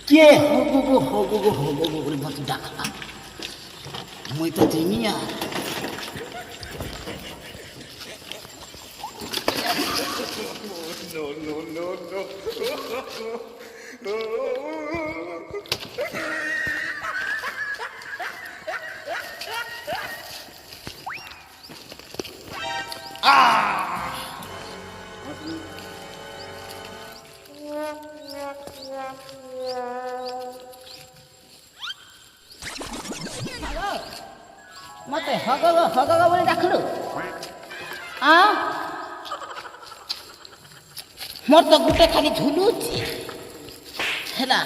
কে হগো বলে মতো ডাকলা মই তো চিনি আর মতে হগো বলে ডাকলো মোর তো গুটে খালি ঝুলুছি হেলা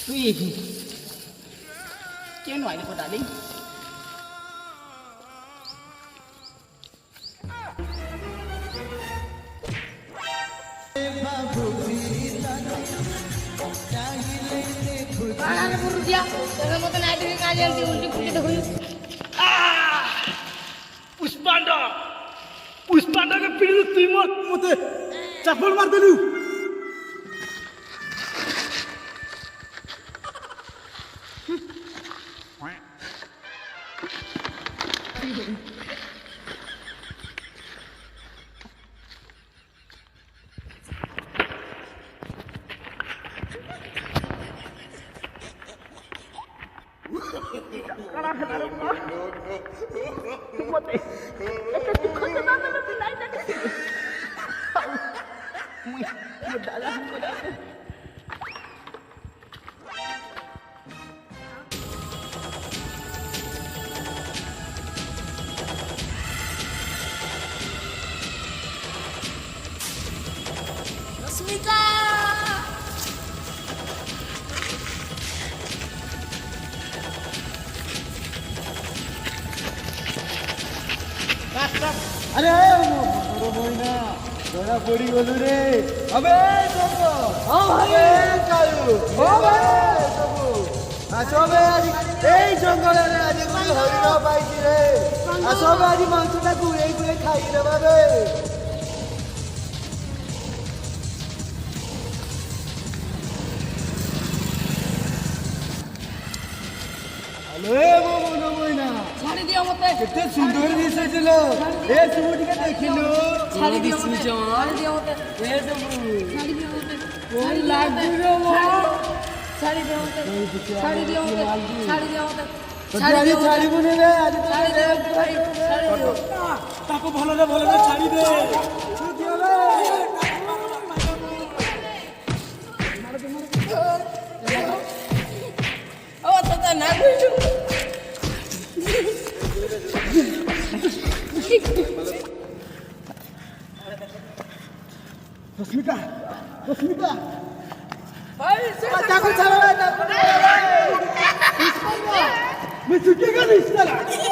তুই কেন আইলি গো ডার্লিং পুষ্পান্ডাকে পিড়িল তুই মতে চাপল মার দিলু আরে বড় বই না ধরা পড়ি গলু রে হবে সব হবে কালু হবে সব আসবে আজ এই জঙ্গলে আজ গুলো হরিণ পাইছি রে আসবে আজ মাংসটা গুড়ে গুড়ে খাই রে বাবে ছাড়ি দিও মতে কেতে সুন্দর দিছিল এ সুমুটিকে দেখিলো ছাড়ি দিও মতে ছাড়ি দিও মতে এ সবু ছাড়ি দিও মতে কোন লাগলো মো ছাড়ি দিও মতে ছাড়ি দিও মতে ছাড়ি দিও মতে ছাড়ি ছাড়িব নে রে আজ ছাড়ি দিও ছাড়ি দিও তাকে ভালো ছাড়ি দে দিও রে ও তো না কইছো রশ্মিকা ভাই তাকে ছাড়া না मैं छुट्टी का नहीं